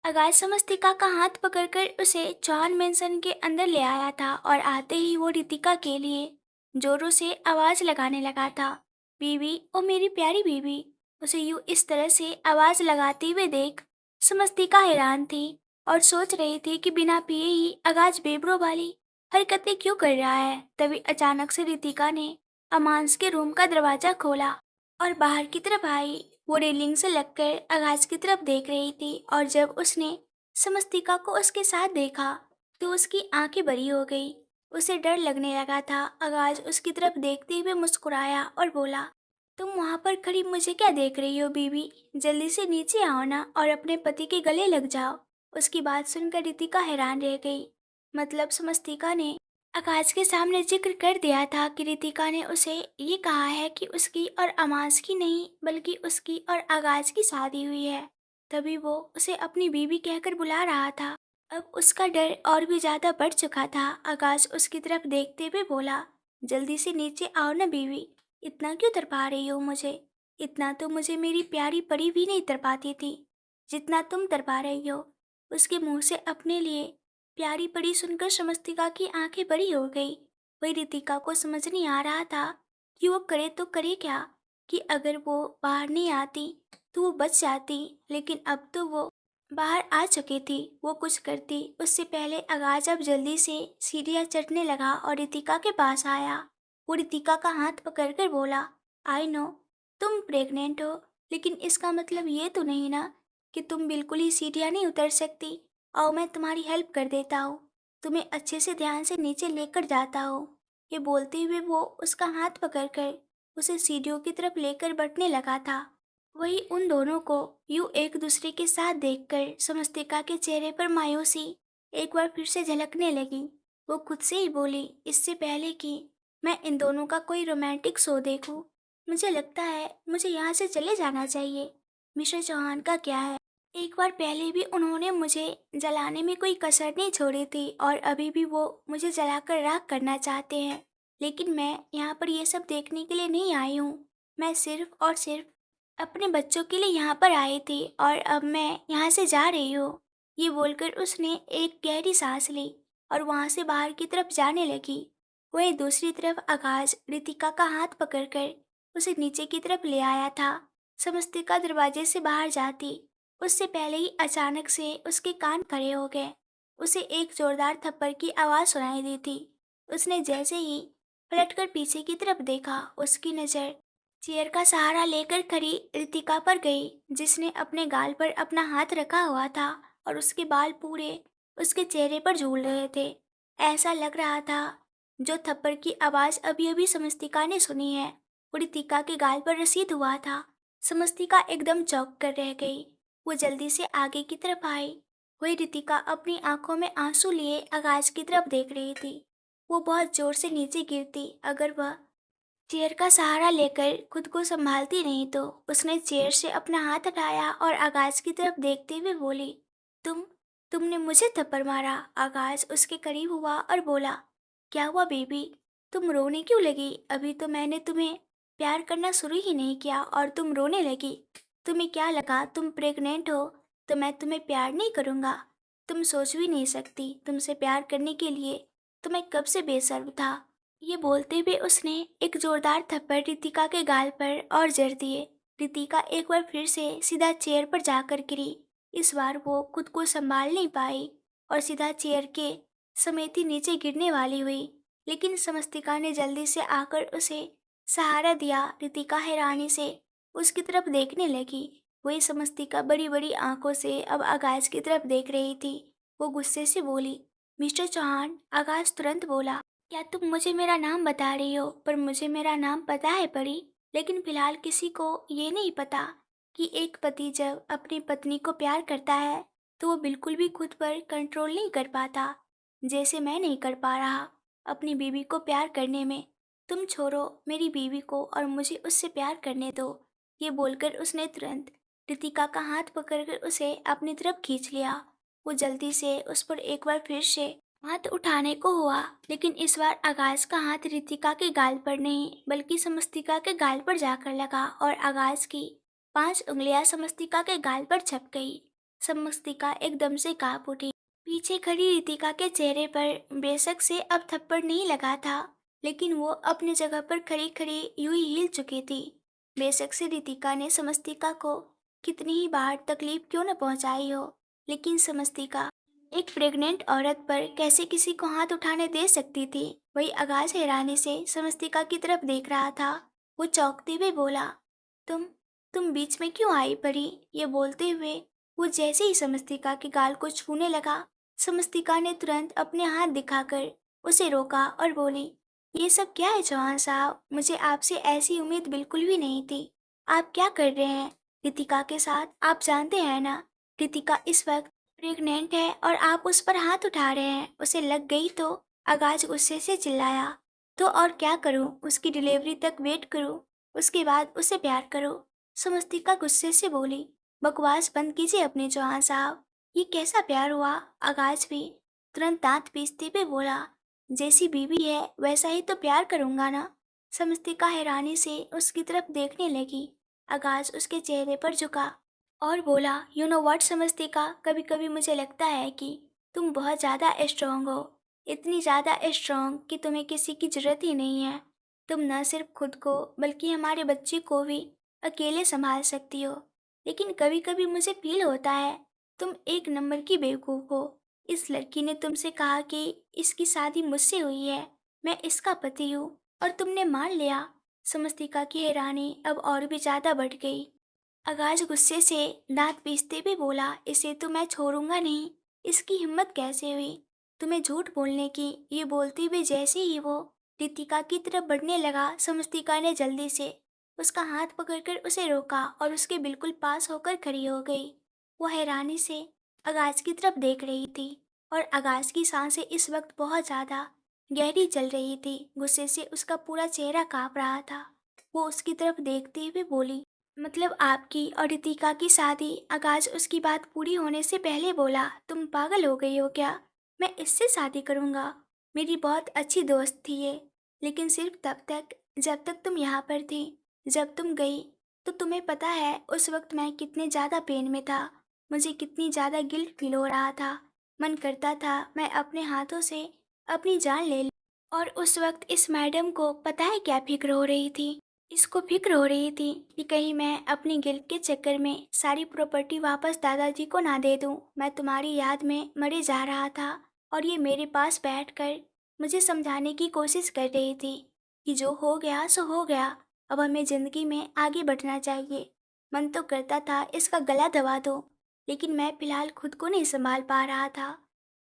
आगाज समस्तिका का हाथ पकड़कर उसे चौहान मेंशन के अंदर ले आया था और आते ही वो रितिका के लिए जोरों से आवाज लगाने लगा था। बीवी, ओ मेरी प्यारी बीवी। उसे यूं इस तरह से आवाज लगाते हुए देख समस्तिका हैरान थी और सोच रही थी कि बिना पिए ही आगाज बेबरों वाली हरकतें क्यों कर रहा है। तभी अचानक से रितिका ने अमांस के रूम का दरवाजा खोला और बाहर की तरफ आई। वो रेलिंग से लगकर आगाज की तरफ देख रही थी और जब उसने समस्तिका को उसके साथ देखा तो उसकी आंखें बड़ी हो गई। उसे डर लगने लगा था। आगाज उसकी तरफ देखते हुए मुस्कुराया और बोला, तुम वहां पर खड़ी मुझे क्या देख रही हो बीबी? जल्दी से नीचे आओ ना और अपने पति के गले लग जाओ। उसकी बात सुनकर रितिका हैरान रह गई। मतलब समस्तिका ने आकाश के सामने जिक्र कर दिया था कि रितिका ने उसे ये कहा है कि उसकी और अमांस की नहीं बल्कि उसकी और आगाज की शादी हुई है। तभी वो उसे अपनी बीवी कहकर बुला रहा था। अब उसका डर और भी ज्यादा बढ़ चुका था। आकाश उसकी तरफ देखते हुए बोला, जल्दी से नीचे आओ ना बीवी। इतना क्यों तरपा रही हो मुझे? इतना तो मुझे मेरी प्यारी परी भी नहीं तरपाती थी जितना तुम तरपा रही हो। उसके मुंह से अपने लिए प्यारी परी सुनकर समस्तिका की आंखें बड़ी हो गई। वही रितिका को समझ नहीं आ रहा था कि वो करे तो करे क्या, कि अगर वो बाहर नहीं आती तो वो बच जाती, लेकिन अब तो वो बाहर आ चुकी थी। वो कुछ करती उससे पहले आगाज अब जल्दी से सीढ़ियां चढ़ने लगा और रितिका के पास आया। वो रितिका का हाथ पकड़कर बोला, आई नो तुम प्रेग्नेंट हो, लेकिन इसका मतलब ये तो नहीं ना कि तुम बिल्कुल ही सीढ़ियां नहीं उतर सकती। आओ मैं तुम्हारी हेल्प कर देता हूँ, तुम्हें अच्छे से ध्यान से नीचे लेकर जाता हूँ। ये बोलते हुए वो उसका हाथ पकड़कर उसे सीढ़ियों की तरफ लेकर बढ़ने लगा था। वही उन दोनों को यूं एक दूसरे के साथ देखकर समस्तिका के चेहरे पर मायूसी एक बार फिर से झलकने लगी। वो खुद से ही बोली, इससे पहले कि मैं इन दोनों का कोई रोमांटिक शो देखूं, मुझे लगता है मुझे यहाँ से चले जाना चाहिए। मिस्टर चौहान का क्या है? एक बार पहले भी उन्होंने मुझे जलाने में कोई कसर नहीं छोड़ी थी और अभी भी वो मुझे जलाकर राख करना चाहते हैं। लेकिन मैं यहाँ पर ये सब देखने के लिए नहीं आई हूँ। मैं सिर्फ और सिर्फ अपने बच्चों के लिए यहाँ पर आई थी और अब मैं यहाँ से जा रही हूँ। ये बोलकर उसने एक गहरी सांस ली और वहाँ से बाहर की तरफ जाने लगी। वहीं दूसरी तरफ आकाश रितिका का हाथ पकड़कर उसे नीचे की तरफ ले आया था। समस्तिका दरवाजे से बाहर जाती उससे पहले ही अचानक से उसके कान खड़े हो गए। उसे एक जोरदार थप्पड़ की आवाज सुनाई दी थी। उसने जैसे ही पलटकर पीछे की तरफ देखा, उसकी नजर चेयर का सहारा लेकर खड़ी रितिका पर गई, जिसने अपने गाल पर अपना हाथ रखा हुआ था और उसके बाल पूरे उसके चेहरे पर झूल रहे थे। ऐसा लग रहा था जो थप्पड़ की आवाज अभी अभी समस्तिका ने सुनी है वो रितिका के गाल पर रसीद हुआ था। समस्तिका एकदम चौंक कर रह गई। वो जल्दी से आगे की तरफ आई। वही रितिका अपनी आंखों में आंसू लिए आकाश की तरफ देख रही थी। वो बहुत जोर से नीचे गिरती अगर वह चेयर का सहारा लेकर खुद को संभालती नहीं तो। उसने चेयर से अपना हाथ हटाया और आकाश की तरफ देखते हुए बोली, तुम तुमने मुझे थप्पड़ मारा। आकाश उसके करीब हुआ और बोला, क्या हुआ बेबी? तुम रोने क्यों लगी? अभी तो मैंने तुम्हें प्यार करना शुरू ही नहीं किया और तुम रोने लगी। तुम्हें क्या लगा तुम प्रेग्नेंट हो तो मैं तुम्हें प्यार नहीं करूँगा? तुम सोच भी नहीं सकती तुमसे प्यार करने के लिए तो मैं कब से बेसब्र था। ये बोलते हुए उसने एक जोरदार थप्पड़ रितिका के गाल पर और जड़ दिए। रितिका एक बार फिर से सीधा चेयर पर जाकर गिरी। इस बार वो खुद को संभाल नहीं पाई और सीधा चेयर के समेत ही नीचे गिरने वाली हुई। लेकिन समस्तिका ने जल्दी से आकर उसे सहारा दिया। रितिका हैरानी से उसकी तरफ देखने लगी। वही समस्तिका बड़ी बड़ी आंखों से अब आकाश की तरफ देख रही थी। वो गुस्से से बोली, मिस्टर चौहान। आकाश तुरंत बोला, क्या तुम मुझे मेरा नाम बता रही हो? पर मुझे मेरा नाम पता है परी, लेकिन फिलहाल किसी को ये नहीं पता कि एक पति जब अपनी पत्नी को प्यार करता है तो वो बिल्कुल भी खुद पर कंट्रोल नहीं कर पाता, जैसे मैं नहीं कर पा रहा अपनी बीवी को प्यार करने में। तुम छोड़ो मेरी बीवी को और मुझे उससे प्यार करने दो। ये बोलकर उसने तुरंत रितिका का हाथ पकड़कर उसे अपनी तरफ खींच लिया। वो जल्दी से उस पर एक बार फिर से हाथ उठाने को हुआ, लेकिन इस बार आगाज का हाथ रितिका के गाल पर नहीं बल्कि समस्तिका के गाल पर जाकर लगा और आगाज की 5 उंगलियां समस्तिका के गाल पर छप गई। समस्तिका एकदम से कांप उठी। पीछे खड़ी रितिका के चेहरे पर बेशक से अब थप्पड़ नहीं लगा था, लेकिन वो अपनी जगह पर खड़ी खड़ी यूं ही हिल चुकी थी। बेशक से रितिका ने समस्तिका को कितनी ही बार तकलीफ क्यों न पहुंचाई हो, लेकिन समस्तिका एक प्रेग्नेंट औरत पर कैसे किसी को हाथ उठाने दे सकती थी। वही आगाज हैरानी से समस्तिका की तरफ देख रहा था। वो चौंकते हुए बोला, तुम तुम बीच में क्यों आई परी? ये बोलते हुए वो जैसे ही समस्तिका के गाल को छूने लगा, समस्तिका ने तुरंत अपने हाथ दिखाकर उसे रोका और बोली, ये सब क्या है चौहान साहब? मुझे आपसे ऐसी उम्मीद बिल्कुल भी नहीं थी। आप क्या कर रहे हैं रितिका के साथ? आप जानते हैं ना, रितिका इस वक्त प्रेग्नेंट है और आप उस पर हाथ उठा रहे हैं। उसे लग गई तो? आगाज गुस्से से चिल्लाया। तो और क्या करूं? उसकी डिलीवरी तक वेट करूं, उसके बाद उसे प्यार करो। समस्तिका गुस्से से बोली, बकवास बंद कीजिए अपने चौहान साहब। ये कैसा प्यार हुआ? आगाज भी तुरंत दांत पीसते हुए बोला, जैसी बीवी है वैसा ही तो प्यार करूंगा ना। समस्तिका हैरानी से उसकी तरफ देखने लगी। आगाज उसके चेहरे पर झुका और बोला, यू नो व्हाट समस्तिका, कभी कभी मुझे लगता है कि तुम बहुत ज़्यादा स्ट्रांग हो। इतनी ज़्यादा स्ट्रांग कि तुम्हें किसी की जरूरत ही नहीं है। तुम न सिर्फ खुद को बल्कि हमारे बच्चे को भी अकेले संभाल सकती हो। लेकिन कभी कभी मुझे फील होता है तुम एक नंबर की बेवकूफ़ हो। इस लड़की ने तुमसे कहा कि इसकी शादी मुझसे हुई है, मैं इसका पति हूँ, और तुमने मान लिया। समस्तिका की हैरानी अब और भी ज़्यादा बढ़ गई। आगाज गुस्से से दांत पीसते हुए बोला, इसे तो मैं छोड़ूंगा नहीं। इसकी हिम्मत कैसे हुई तुम्हें झूठ बोलने की? ये बोलते हुए जैसे ही वो रितिका की तरफ बढ़ने लगा, समस्तिका ने जल्दी से उसका हाथ पकड़कर उसे रोका और उसके बिल्कुल पास होकर खड़ी हो गई। वो हैरानी से आगाज की तरफ देख रही थी और आगाज की सांसें इस वक्त बहुत ज्यादा गहरी चल रही थी। गुस्से से उसका पूरा चेहरा कांप रहा था। वो उसकी तरफ देखते हुए बोली, मतलब आपकी और रितिका की शादी? आगाज उसकी बात पूरी होने से पहले बोला, तुम पागल हो गई हो क्या? मैं इससे शादी करूंगा? मेरी बहुत अच्छी दोस्त थी ये, लेकिन सिर्फ तब तक जब तक तुम यहाँ पर थी। जब तुम गई तो तुम्हें पता है उस वक्त मैं कितने ज़्यादा पेन में था। मुझे कितनी ज़्यादा गिल्ट फील हो रहा था। मन करता था मैं अपने हाथों से अपनी जान ले लूं। और उस वक्त इस मैडम को पता है क्या फिक्र हो रही थी? इसको फिक्र हो रही थी कि कहीं मैं अपनी गिल्ट के चक्कर में सारी प्रॉपर्टी वापस दादाजी को ना दे दूं। मैं तुम्हारी याद में मरे जा रहा था और ये मेरे पास बैठकर मुझे समझाने की कोशिश कर रही थी कि जो हो गया सो हो गया, अब हमें जिंदगी में आगे बढ़ना चाहिए। मन तो करता था इसका गला दबा दो, लेकिन मैं फिलहाल खुद को नहीं संभाल पा रहा था,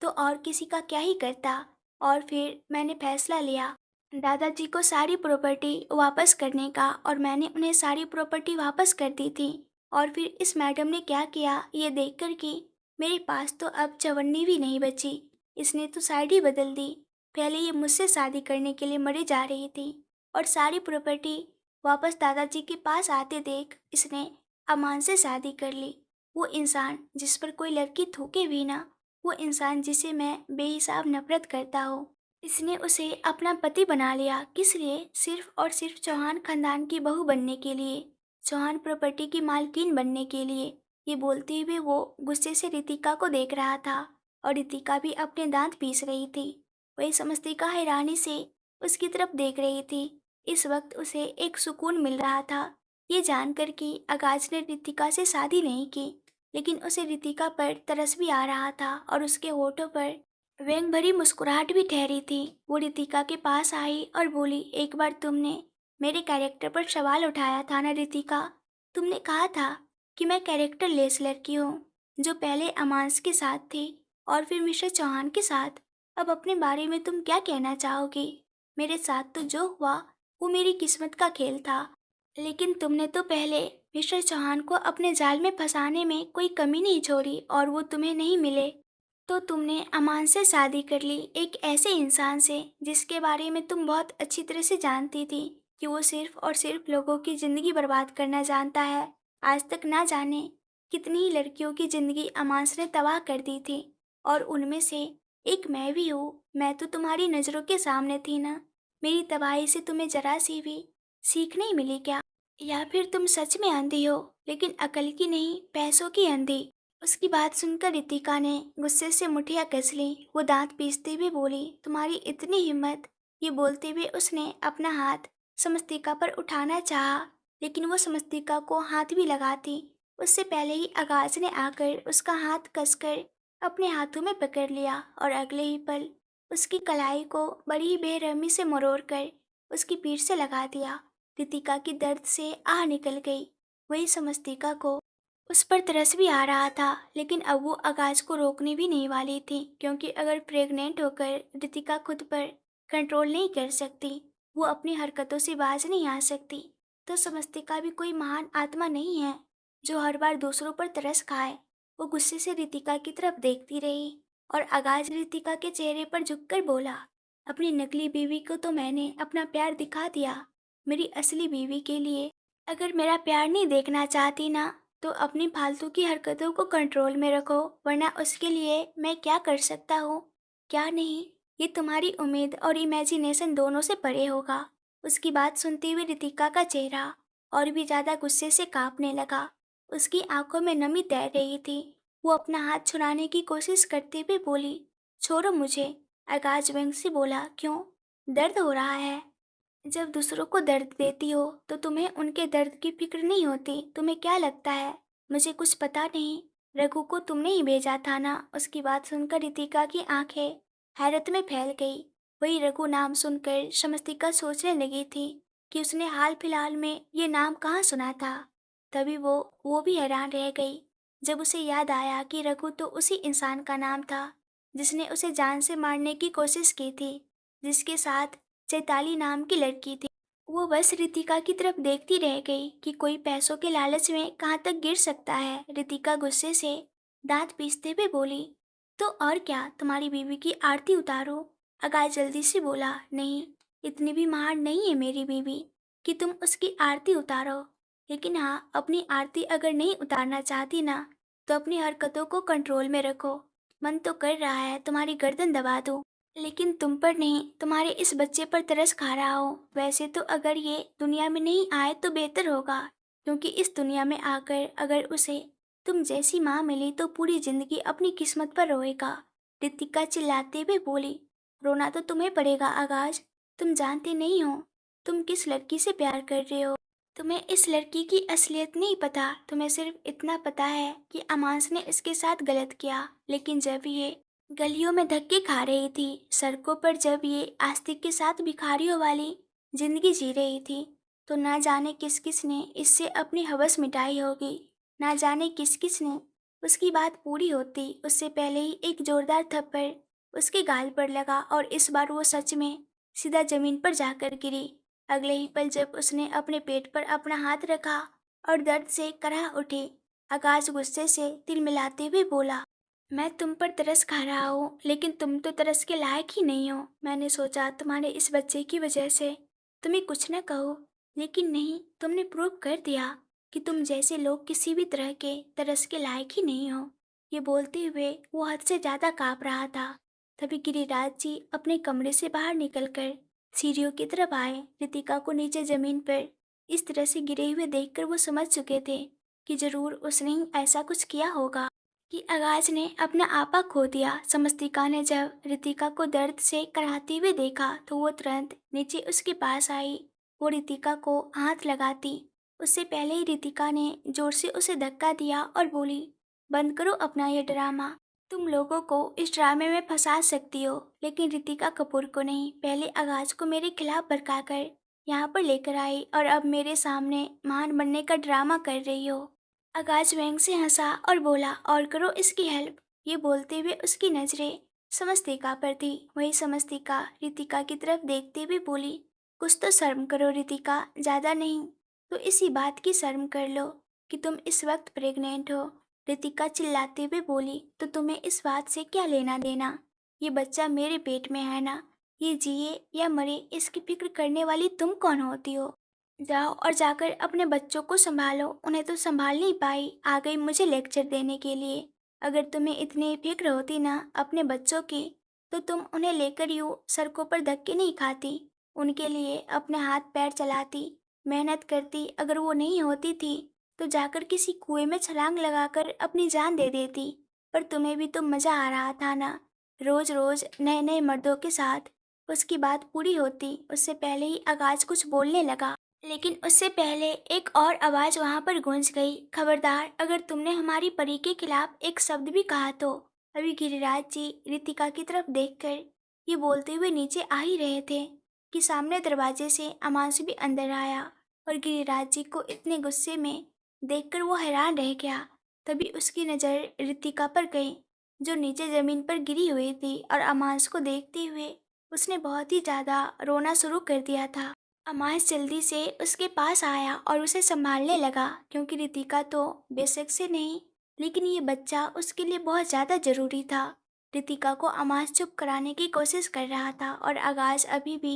तो और किसी का क्या ही करता। और फिर मैंने फैसला लिया दादाजी को सारी प्रॉपर्टी वापस करने का, और मैंने उन्हें सारी प्रॉपर्टी वापस कर दी थी। और फिर इस मैडम ने क्या किया ये देखकर कि मेरे पास तो अब चवन्नी भी नहीं बची, इसने तो साइड ही बदल दी। पहले ये मुझसे शादी करने के लिए मरे जा रही थी और सारी प्रॉपर्टी वापस दादाजी के पास आते देख इसने अमान से शादी कर ली। वो इंसान जिस पर कोई लड़की थूके भी ना, वो इंसान जिसे मैं बेहिसाब नफरत करता हूँ, इसने उसे अपना पति बना लिया। किस लिए? सिर्फ और सिर्फ चौहान खानदान की बहू बनने के लिए, चौहान प्रॉपर्टी की मालकिन बनने के लिए। ये बोलते हुए वो गुस्से से रितिका को देख रहा था और रितिका भी अपने दांत पीस रही थी। वही समस्तिका हैरानी से उसकी तरफ देख रही थी। इस वक्त उसे एक सुकून मिल रहा था ये जानकर कि आगाज ने रितिका से शादी नहीं की, लेकिन उसे रितिका पर तरस भी आ रहा था और उसके होठों पर व्यंग भरी मुस्कुराहट भी ठहरी थी। वो रितिका के पास आई और बोली, एक बार तुमने मेरे कैरेक्टर पर सवाल उठाया था ना रितिका? तुमने कहा था कि मैं कैरेक्टर लेस लड़की हूँ, जो पहले अमांस के साथ थी और फिर मिस्टर चौहान के साथ। अब अपने बारे में तुम क्या कहना चाहोगी? मेरे साथ तो जो हुआ वो मेरी किस्मत का खेल था, लेकिन तुमने तो पहले मिस्टर चौहान को अपने जाल में फंसाने में कोई कमी नहीं छोड़ी और वो तुम्हें नहीं मिले तो तुमने अमान से शादी कर ली, एक ऐसे इंसान से जिसके बारे में तुम बहुत अच्छी तरह से जानती थी कि वो सिर्फ और सिर्फ लोगों की ज़िंदगी बर्बाद करना जानता है। आज तक ना जाने कितनी ही लड़कियों की ज़िंदगी अमांस ने तबाह कर दी थी, और उनमें से एक मैं भी हूँ। मैं तो तुम्हारी नज़रों के सामने थी ना। मेरी तबाही से तुम्हें जरा सी भी सीख नहीं मिली क्या? या फिर तुम सच में अंधी हो, लेकिन अकल की नहीं, पैसों की अंधी? उसकी बात सुनकर रितिका ने गुस्से से मुठियां कस ली। वो दांत पीसते हुए बोली, तुम्हारी इतनी हिम्मत। ये बोलते हुए उसने अपना हाथ समस्तिका पर उठाना चाहा, लेकिन वो समस्तिका को हाथ भी लगाती उससे पहले ही आगाज ने आकर उसका हाथ कसकर अपने हाथों में पकड़ लिया और अगले ही पल उसकी कलाई को बड़ी ही बेरहमी से मरोड़ कर उसकी पीठ से लगा दिया। रितिका की दर्द से आह निकल गई। वही समस्तिका को उस पर तरस भी आ रहा था, लेकिन अब वो आगाज को रोकने भी नहीं वाली थी, क्योंकि अगर प्रेग्नेंट होकर रितिका खुद पर कंट्रोल नहीं कर सकती, वो अपनी हरकतों से बाज नहीं आ सकती, तो समस्तिका भी कोई महान आत्मा नहीं है जो हर बार दूसरों पर तरस खाए। वो गुस्से से रितिका की तरफ देखती रही और आगाज रितिका के चेहरे पर झुककर बोला, अपनी नकली बीवी को तो मैंने अपना प्यार दिखा दिया। मेरी असली बीवी के लिए अगर मेरा प्यार नहीं देखना चाहती ना, तो अपनी फालतू की हरकतों को कंट्रोल में रखो, वरना उसके लिए मैं क्या कर सकता हूँ, क्या नहीं, ये तुम्हारी उम्मीद और इमेजिनेशन दोनों से परे होगा। उसकी बात सुनते हुए रितिका का चेहरा और भी ज्यादा गुस्से से कांपने लगा। उसकी आंखों में नमी तैर रही थी। वो अपना हाथ छुड़ाने की कोशिश करते हुए बोली, छोड़ो मुझे। आकाश व्यंग से बोला, क्यों, दर्द हो रहा है? जब दूसरों को दर्द देती हो तो तुम्हें उनके दर्द की फिक्र नहीं होती। तुम्हें क्या लगता है मुझे कुछ पता नहीं? रघु को तुमने ही भेजा था ना? उसकी बात सुनकर रितिका की आंखें हैरत में फैल गई। वही रघु नाम सुनकर शमस्तिका सोचने लगी थी कि उसने हाल फिलहाल में ये नाम कहाँ सुना था। तभी वो भी हैरान रह गई जब उसे याद आया कि रघु तो उसी इंसान का नाम था जिसने उसे जान से मारने की कोशिश की थी, जिसके साथ चैताली नाम की लड़की थी। वो बस रितिका की तरफ देखती रह गई कि कोई पैसों के लालच में कहाँ तक गिर सकता है। रितिका गुस्से से दांत पीसते हुए बोली, तो और क्या, तुम्हारी बीवी की आरती उतारो। अगाय जल्दी से बोला, नहीं, इतनी भी महान नहीं है मेरी बीवी कि तुम उसकी आरती उतारो। लेकिन हाँ, अपनी आरती अगर नहीं उतारना चाहती ना, तो अपनी हरकतों को कंट्रोल में रखो। मन तो कर रहा है तुम्हारी गर्दन दबा दूं, लेकिन तुम पर नहीं, तुम्हारे इस बच्चे पर तरस खा रहा हो। वैसे तो अगर ये दुनिया में नहीं आए तो बेहतर होगा, क्योंकि इस दुनिया में आकर अगर उसे तुम जैसी माँ मिली तो पूरी जिंदगी अपनी किस्मत पर रोएगा। रितिका चिल्लाते हुए बोली, रोना तो तुम्हें पड़ेगा आगाज। तुम जानते नहीं हो तुम किस लड़की से प्यार कर रहे हो। तुम्हें इस लड़की की असलियत नहीं पता। तुम्हें सिर्फ इतना पता है कि अमांस ने इसके साथ गलत किया, लेकिन जब ये गलियों में धक्के खा रही थी, सड़कों पर जब ये आस्तिक के साथ भिखारियों वाली जिंदगी जी रही थी, तो ना जाने किस किस ने इससे अपनी हवस मिटाई होगी। ना जाने किस किस ने उसकी बात पूरी होती उससे पहले ही एक जोरदार थप्पड़ उसके गाल पर लगा और इस बार वो सच में सीधा जमीन पर जाकर गिरी। अगले ही पल जब उसने अपने पेट पर अपना हाथ रखा और दर्द से कराह उठी, आकाश गुस्से से तिल मिलाते हुए बोला, मैं तुम पर तरस खा रहा हूँ, लेकिन तुम तो तरस के लायक ही नहीं हो। मैंने सोचा तुम्हारे इस बच्चे की वजह से तुम्हें कुछ न कहो, लेकिन नहीं, तुमने प्रूव कर दिया कि तुम जैसे लोग किसी भी तरह के तरस के लायक ही नहीं हो। ये बोलते हुए वो हद से ज्यादा कांप रहा था। तभी गिरिराज जी अपने कमरे से बाहर निकलकर सीढ़ियों की तरफ आए। रितिका को नीचे जमीन पर इस तरह से गिरे हुए देखकर वो समझ चुके थे कि जरूर उसने ही ऐसा कुछ किया होगा कि आगाज ने अपना आपा खो दिया। समस्तिका ने जब रितिका को दर्द से कराहते हुए देखा तो वो तुरंत नीचे उसके पास आई। वो रितिका को हाथ लगाती उससे पहले ही रितिका ने जोर से उसे धक्का दिया और बोली, बंद करो अपना ये ड्रामा। तुम लोगों को इस ड्रामे में फंसा सकती हो, लेकिन रितिका कपूर को नहीं। पहले आगाज को मेरे खिलाफ भड़काकर यहाँ पर लेकर आई और अब मेरे सामने महान बनने का ड्रामा कर रही हो। आकाश व्यंग से हंसा और बोला, और करो इसकी हेल्प। ये बोलते हुए उसकी नजरें समस्तिका पर थी। वही समस्तिका रितिका की तरफ देखते हुए बोली, कुछ तो शर्म करो रितिका, ज्यादा नहीं तो इसी बात की शर्म कर लो कि तुम इस वक्त प्रेग्नेंट हो। रितिका चिल्लाते हुए बोली, तो तुम्हें इस बात से क्या लेना देना? ये बच्चा मेरे पेट में है ना, ये जिए या मरे इसकी फिक्र करने वाली तुम कौन होती हो? जाओ और जाकर अपने बच्चों को संभालो। उन्हें तो संभाल नहीं पाई, आ गई मुझे लेक्चर देने के लिए। अगर तुम्हें इतनी फिक्र होती ना अपने बच्चों की, तो तुम उन्हें लेकर यूं सड़कों पर धक्के नहीं खाती, उनके लिए अपने हाथ पैर चलाती, मेहनत करती। अगर वो नहीं होती थी तो जाकर किसी कुएं में छलांग लगाकर अपनी जान दे देती। पर तुम्हें भी तो मजा आ रहा था ना, रोज रोज नए नए मर्दों के साथ। उसकी बात पूरी होती उससे पहले ही आगाज कुछ बोलने लगा, लेकिन उससे पहले एक और आवाज वहां पर गूंज गई, खबरदार अगर तुमने हमारी परी के खिलाफ एक शब्द भी कहा तो। अभी गिरिराज जी रितिका की तरफ देखकर ये बोलते हुए नीचे आ ही रहे थे कि सामने दरवाजे से अमांस भी अंदर आया, और गिरिराज जी को इतने गुस्से में देखकर वो हैरान रह गया। तभी उसकी नज़र रितिका पर गई, जो नीचे जमीन पर गिरी हुई थी, और अमांस को देखते हुए उसने बहुत ही ज्यादा रोना शुरू कर दिया था। अमांस जल्दी से उसके पास आया और उसे संभालने लगा, क्योंकि रितिका तो बेशक से नहीं, लेकिन ये बच्चा उसके लिए बहुत ज्यादा जरूरी था। रितिका को अमांस चुप कराने की कोशिश कर रहा था, और आगाज अभी भी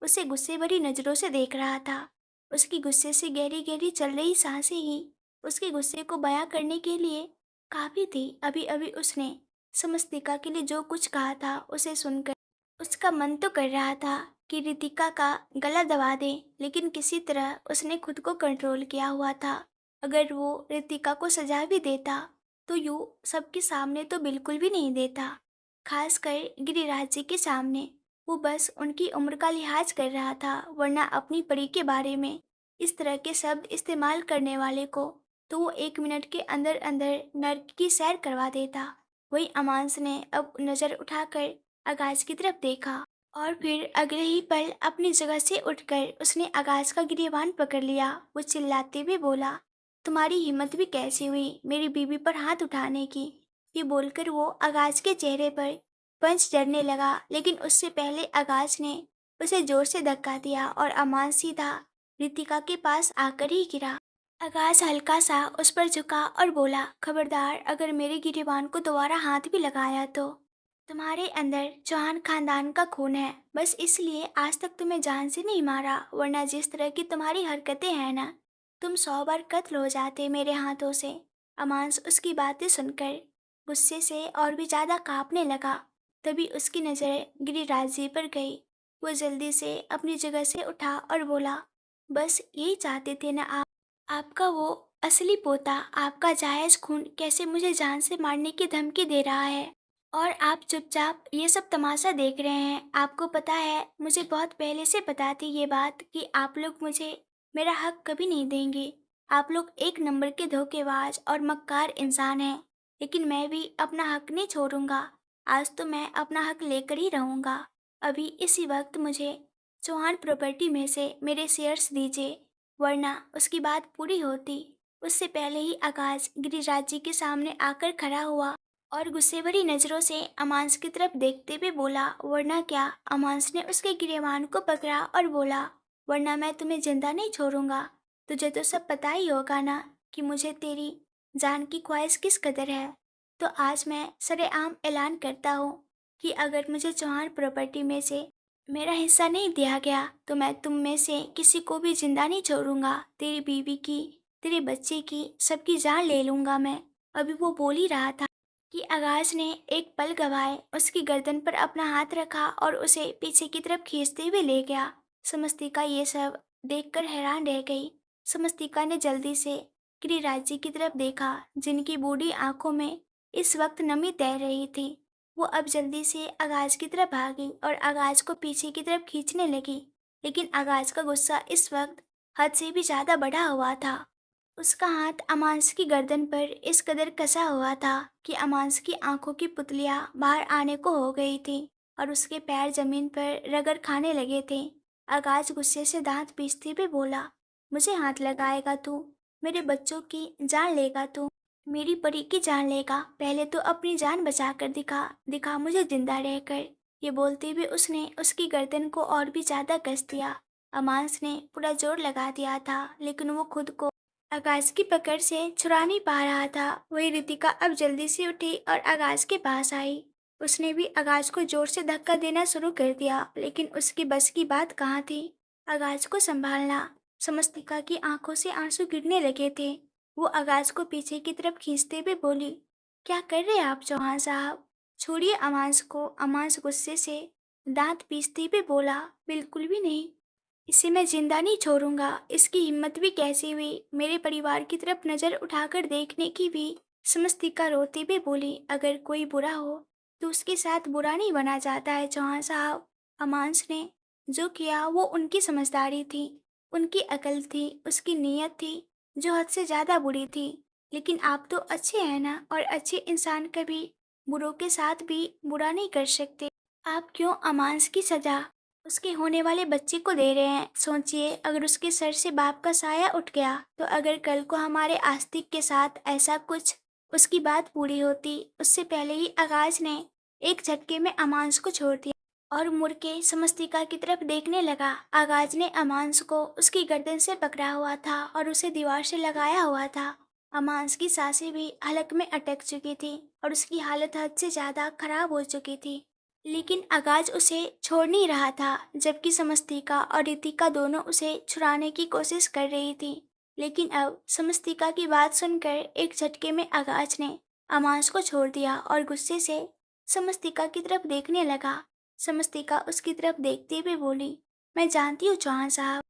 उसे गुस्से भरी नजरों से देख रहा था। उसकी गुस्से से गहरी गहरी चल रही सांसें ही उसके गुस्से को बयां करने के लिए काफी थी। अभी अभी उसने समस्तिका के लिए जो कुछ कहा था उसे सुनकर उसका मन तो कर रहा था कि रितिका का गला दबा दे, लेकिन किसी तरह उसने खुद को कंट्रोल किया हुआ था। अगर वो रितिका को सजा भी देता तो यूं सबके सामने तो बिल्कुल भी नहीं देता, खासकर गिरिराज जी के सामने। वो बस उनकी उम्र का लिहाज कर रहा था, वरना अपनी परी के बारे में इस तरह के शब्द इस्तेमाल करने वाले को तो वो 1 मिनट के अंदर अंदर नर्क की सैर करवा देता। वही अमांस ने अब नजर उठाकर आगाज की तरफ देखा, और फिर अगले ही पल अपनी जगह से उठकर उसने आगाज का गिरेबान पकड़ लिया। वो चिल्लाते हुए बोला, तुम्हारी हिम्मत भी कैसी हुई मेरी बीवी पर हाथ उठाने की। ये बोलकर वो आगाज के चेहरे पर पंच जड़ने लगा, लेकिन उससे पहले आगाज ने उसे जोर से धक्का दिया और अमान सीधा रितिका के पास आकर ही गिरा। आगाज हल्का सा उस पर झुका और बोला, खबरदार अगर मेरे गिरेबान को दोबारा हाथ भी लगाया तो। तुम्हारे अंदर चौहान खानदान का खून है, बस इसलिए आज तक तुम्हें जान से नहीं मारा, वरना जिस तरह की तुम्हारी हरकतें हैं ना, तुम 100 बार कत्ल हो जाते मेरे हाथों से। अमांस उसकी बातें सुनकर गुस्से से और भी ज्यादा कांपने लगा। तभी उसकी नजर गिरिराज जी पर गई। वो जल्दी से अपनी जगह से उठा और बोला, बस यही चाहते थे ना आप, आपका वो असली पोता, आपका जायज खून कैसे मुझे जान से मारने की धमकी दे रहा है, और आप चुपचाप ये सब तमाशा देख रहे हैं। आपको पता है, मुझे बहुत पहले से पता थी ये बात कि आप लोग मुझे मेरा हक कभी नहीं देंगे। आप लोग एक नंबर के धोखेबाज और मक्कार इंसान हैं, लेकिन मैं भी अपना हक नहीं छोड़ूंगा। आज तो मैं अपना हक लेकर ही रहूंगा। अभी इसी वक्त मुझे चौहान प्रॉपर्टी में से मेरे शेयर्स दीजिए, वरना उसकी बात पूरी होती उससे पहले ही आकाश गिरिराज जी के सामने आकर खड़ा हुआ और गुस्से भरी नजरों से अमांस की तरफ देखते हुए बोला, वरना क्या। अमांस ने उसके गिरेबान को पकड़ा और बोला, वरना मैं तुम्हें जिंदा नहीं छोड़ूंगा। तुझे तो सब पता ही होगा ना कि मुझे तेरी जान की ख्वाहिश किस कदर है। तो आज मैं सरेआम ऐलान करता हूँ कि अगर मुझे चौहान प्रॉपर्टी में से मेरा हिस्सा नहीं दिया गया तो मैं तुम में से किसी को भी जिंदा नहीं छोड़ूंगा। तेरी बीवी की, तेरे बच्चे की, सबकी जान ले लूंगा मैं। अभी वो बोल ही रहा था कि आगाज ने एक पल गवाए उसकी गर्दन पर अपना हाथ रखा और उसे पीछे की तरफ खींचते हुए ले गया। समस्तिका ये सब देखकर हैरान रह गई। समस्तिका ने जल्दी से गिरिराज जी की तरफ देखा, जिनकी बूढ़ी आंखों में इस वक्त नमी तैर रही थी। वो अब जल्दी से आगाज की तरफ भागी और आगाज को पीछे की तरफ खींचने लगी, लेकिन आगाज का गुस्सा इस वक्त हद से भी ज्यादा बढ़ा हुआ था। उसका हाथ अमांस की गर्दन पर इस कदर कसा हुआ था कि अमांस की आंखों की पुतलियां बाहर आने को हो गई थी और उसके पैर जमीन पर रगड़ खाने लगे थे। आगाज गुस्से से दांत पीसते हुए बोला, मुझे हाथ लगाएगा तू, मेरे बच्चों की जान लेगा तू, मेरी परी की जान लेगा। पहले तो अपनी जान बचा कर दिखा, दिखा मुझे जिंदा रहकर। ये बोलते हुए उसने उसकी गर्दन को और भी ज्यादा कस दिया। अमांस ने पूरा जोर लगा दिया था, लेकिन वो खुद को आगाज की पकड़ से छुड़ा नहीं पा रहा था। वही रितिका अब जल्दी से उठी और आगाज के पास आई। उसने भी आगाज को जोर से धक्का देना शुरू कर दिया, लेकिन उसकी बस की बात कहाँ थी आगाज को संभालना। समस्तिका की आंखों से आंसू गिरने लगे थे। वो आगाज को पीछे की तरफ खींचते हुए बोली, क्या कर रहे हैं आप चौहान साहब, छोड़िए अमांस को। अमांस गुस्से से दांत पीसते हुए बोला, बिल्कुल भी नहीं, इसे मैं जिंदा नहीं छोड़ूंगा। इसकी हिम्मत भी कैसी हुई मेरे परिवार की तरफ नजर उठाकर देखने की भी। समस्तिका रोते हुए बोली, अगर कोई बुरा हो तो उसके साथ बुरा नहीं बना जाता है चौहान साहब। अमांस ने जो किया वो उनकी समझदारी थी, उनकी अकल थी, उसकी नीयत थी जो हद से ज्यादा बुरी थी। लेकिन आप तो अच्छे हैं ना, और अच्छे इंसान कभी बुरों के साथ भी बुरा नहीं कर सकते। आप क्यों अमांस की सजा उसके होने वाले बच्चे को दे रहे हैं? सोचिए, अगर उसके सर से बाप का साया उठ गया तो अगर कल को हमारे आस्तिक के साथ ऐसा कुछ, उसकी बात पूरी होती। उससे पहले ही आगाज ने एक झटके में अमांस को छोड़ दिया और मुड़ के समस्तिका की तरफ देखने लगा। आगाज ने अमांस को उसकी गर्दन से पकड़ा हुआ था और उसे दीवार से लगाया हुआ था। अमांस की सांसें भी हलक में अटक चुकी थी और उसकी हालत हद से ज्यादा खराब हो चुकी थी। लेकिन आगाज उसे छोड़ नहीं रहा था, जबकि समस्तिका और रितिका दोनों उसे छुड़ाने की कोशिश कर रही थी। लेकिन अब समस्तिका की बात सुनकर एक झटके में आगाज ने अमांस को छोड़ दिया और गुस्से से समस्तिका की तरफ देखने लगा। समस्तिका उसकी तरफ देखते हुए बोली, मैं जानती हूँ चौहान साहब,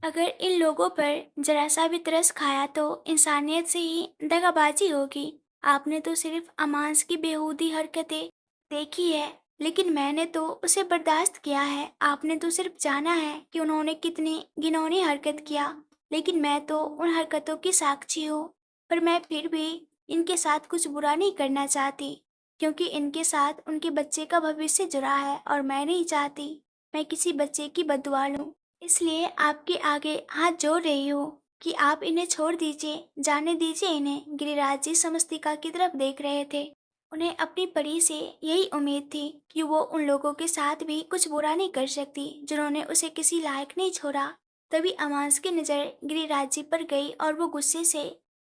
अगर इन लोगों पर जरा सा भी तरस खाया तो इंसानियत से ही दगाबाजी होगी। आपने तो सिर्फ अमांस की बेहूदी हरकतें देखी है, लेकिन मैंने तो उसे बर्दाश्त किया है। आपने तो सिर्फ जाना है कि उन्होंने कितनी घिनौनी हरकत किया, लेकिन मैं तो उन हरकतों की साक्षी हूँ। पर मैं फिर भी इनके साथ कुछ बुरा नहीं करना चाहती, क्योंकि इनके साथ उनके बच्चे का भविष्य जुड़ा है और मैं नहीं चाहती मैं किसी बच्चे की बददुआ लूं। इसलिए आपके आगे हाथ जोड़ रही हूँ कि आप इन्हें छोड़ दीजिए, जाने दीजिए इन्हें। गिरिराज जी समस्तिका की तरफ देख रहे थे। उन्हें अपनी परी से यही उम्मीद थी कि वो उन लोगों के साथ भी कुछ बुरा नहीं कर सकती जिन्होंने उसे किसी लायक नहीं छोड़ा। तभी अमांस की नजर गिरिराज जी पर गई और वो गुस्से से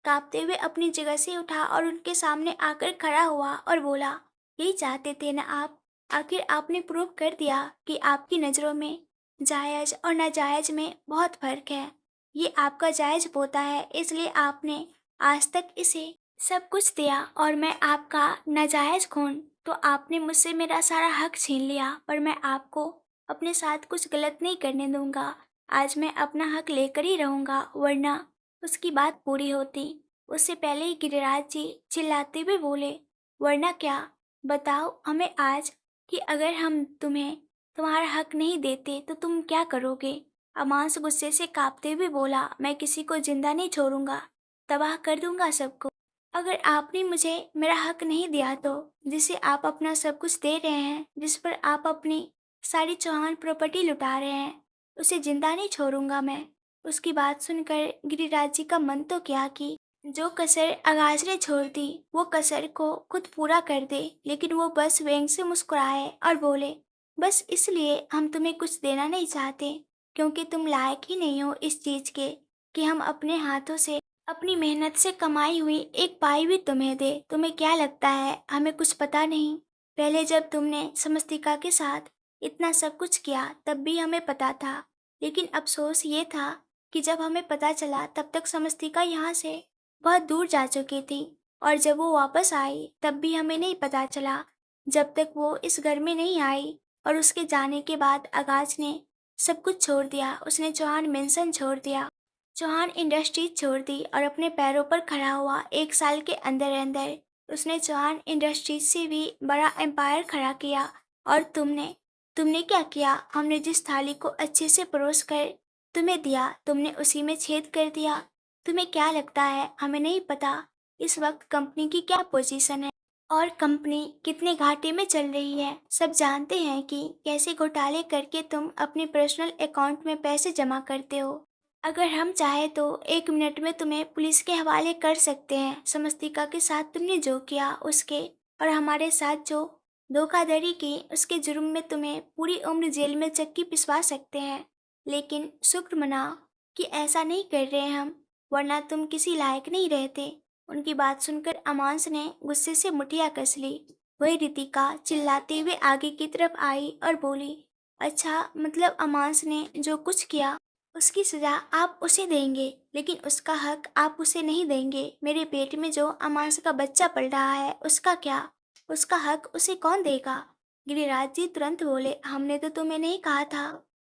कांपते हुए अपनी जगह से उठा और उनके सामने आकर खड़ा हुआ और बोला, यही चाहते थे ना आप? आखिर आपने प्रूव कर दिया कि आपकी नज़रों में जायज और नाजायज में बहुत फर्क है। ये आपका जायज पोता है, इसलिए आपने आज तक इसे सब कुछ दिया, और मैं आपका नाजायज खून, तो आपने मुझसे मेरा सारा हक छीन लिया। पर मैं आपको अपने साथ कुछ गलत नहीं करने दूंगा। आज मैं अपना हक लेकर ही रहूंगा, वरना उसकी बात पूरी होती। उससे पहले ही गिरिराज जी चिल्लाते हुए बोले, वरना क्या? बताओ हमें आज कि अगर हम तुम्हें तुम्हारा हक नहीं देते तो तुम क्या करोगे? अमांस गुस्से से कांपते हुए बोला, मैं किसी को जिंदा नहीं छोड़ूंगा, तबाह कर दूंगा सबको। अगर आपने मुझे मेरा हक नहीं दिया तो जिसे आप अपना सब कुछ दे रहे हैं, जिस पर आप अपनी सारी चौहान प्रॉपर्टी लुटा रहे हैं, उसे जिंदा नहीं छोड़ूंगा मैं। उसकी बात सुनकर गिरिराज जी का मन तो क्या कि जो कसर आगाज ने छोड़ दी वो कसर को खुद पूरा कर दे, लेकिन वो बस व्यंग से मुस्कुराए और बोले, बस इसलिए हम तुम्हें कुछ देना नहीं चाहते, क्योंकि तुम लायक ही नहीं हो इस चीज के कि हम अपने हाथों से अपनी मेहनत से कमाई हुई एक पाई भी तुम्हें दे। तुम्हें क्या लगता है हमें कुछ पता नहीं? पहले जब तुमने समस्तिका के साथ इतना सब कुछ किया तब भी हमें पता था, लेकिन अफसोस ये था कि जब हमें पता चला तब तक समस्तिका यहाँ से बहुत दूर जा चुकी थी, और जब वो वापस आई तब भी हमें नहीं पता चला, जब तक वो इस घर में नहीं आई। और उसके जाने के बाद आगाज ने सब कुछ छोड़ दिया। उसने चौहान मेंशन छोड़ दिया, चौहान इंडस्ट्रीज छोड़ दी और अपने पैरों पर खड़ा हुआ। 1 साल के अंदर अंदर उसने चौहान इंडस्ट्रीज से भी बड़ा एम्पायर खड़ा किया। और तुमने तुमने क्या किया? हमने जिस थाली को अच्छे से परोस कर तुम्हें दिया, तुमने उसी में छेद कर दिया। तुम्हें क्या लगता है हमें नहीं पता इस वक्त कंपनी की क्या पोजीशन है और कंपनी कितने घाटे में चल रही है? सब जानते हैं कि कैसे घोटाले करके तुम अपने पर्सनल अकाउंट में पैसे जमा करते हो। अगर हम चाहे तो 1 मिनट में तुम्हें पुलिस के हवाले कर सकते हैं। समस्तिका के साथ तुमने जो किया उसके, और हमारे साथ जो धोखाधड़ी की उसके जुर्म में तुम्हें पूरी उम्र जेल में चक्की पिसवा सकते हैं। लेकिन शुक्र मनाओ कि ऐसा नहीं कर रहे हम, वरना तुम किसी लायक नहीं रहते। उनकी बात सुनकर अमांस ने गुस्से से मुठिया कस ली। वही रितिका चिल्लाते हुए आगे की तरफ आई और बोली, अच्छा, मतलब अमांस ने जो कुछ किया उसकी सजा आप उसे देंगे, लेकिन उसका हक आप उसे नहीं देंगे। मेरे पेट में जो अमांस का बच्चा पल रहा है उसका क्या? उसका हक उसे कौन देगा? गिरिराज जी तुरंत बोले, हमने तो तुम्हें नहीं कहा था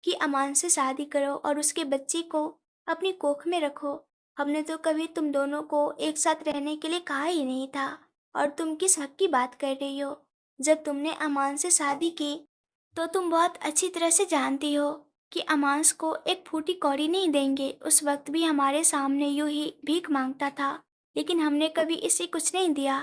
कि अमान से शादी करो और उसके बच्चे को अपनी कोख में रखो। हमने तो कभी तुम दोनों को एक साथ रहने के लिए कहा ही नहीं था। और तुम किस हक की बात कर रही हो? जब तुमने अमान से शादी की तो तुम बहुत अच्छी तरह से जानती हो कि अमांस को एक फूटी कौड़ी नहीं देंगे। उस वक्त भी हमारे सामने यूं ही भीख मांगता था, लेकिन हमने कभी इसे कुछ नहीं दिया।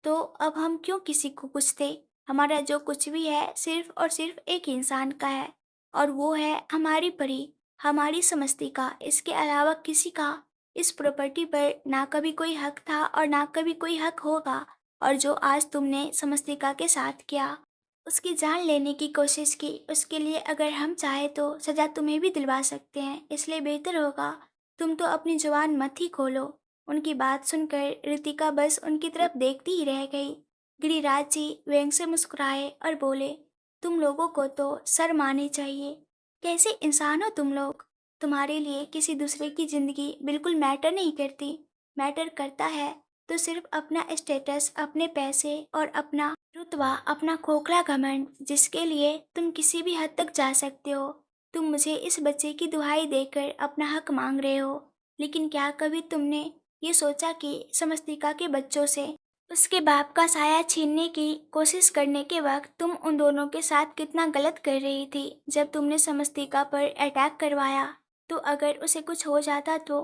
तो अब हम क्यों किसी को कुछ दें? हमारा जो कुछ भी है सिर्फ और सिर्फ एक इंसान का है, और वो है हमारी परी, हमारी समस्ती का। इसके अलावा किसी का इस प्रॉपर्टी पर ना कभी कोई हक था और ना कभी कोई हक होगा। और जो आज तुमने समस्तिका के साथ किया, उसकी जान लेने की कोशिश की, उसके लिए अगर हम चाहे तो सजा तुम्हें भी दिलवा सकते हैं। इसलिए बेहतर होगा तुम तो अपनी जुबान मत ही खोलो। उनकी बात सुनकर रितिका बस उनकी तरफ देखती ही रह गई। गिरिराज जी व्यंग से मुस्कुराए और बोले, तुम लोगों को तो शर्म आनी चाहिए। कैसे इंसान हो तुम लोग? तुम्हारे लिए किसी दूसरे की जिंदगी बिल्कुल मैटर नहीं करती। मैटर करता है तो सिर्फ अपना स्टेटस, अपने पैसे और अपना रुतबा, अपना खोखला घमंड, जिसके लिए तुम किसी भी हद तक जा सकते हो। तुम मुझे इस बच्चे की दुहाई देकर अपना हक मांग रहे हो, लेकिन क्या कभी तुमने ये सोचा कि समस्तिका के बच्चों से उसके बाप का साया छीनने की कोशिश करने के वक्त तुम उन दोनों के साथ कितना गलत कर रही थी? जब तुमने समस्तिका पर अटैक करवाया तो अगर उसे कुछ हो जाता तो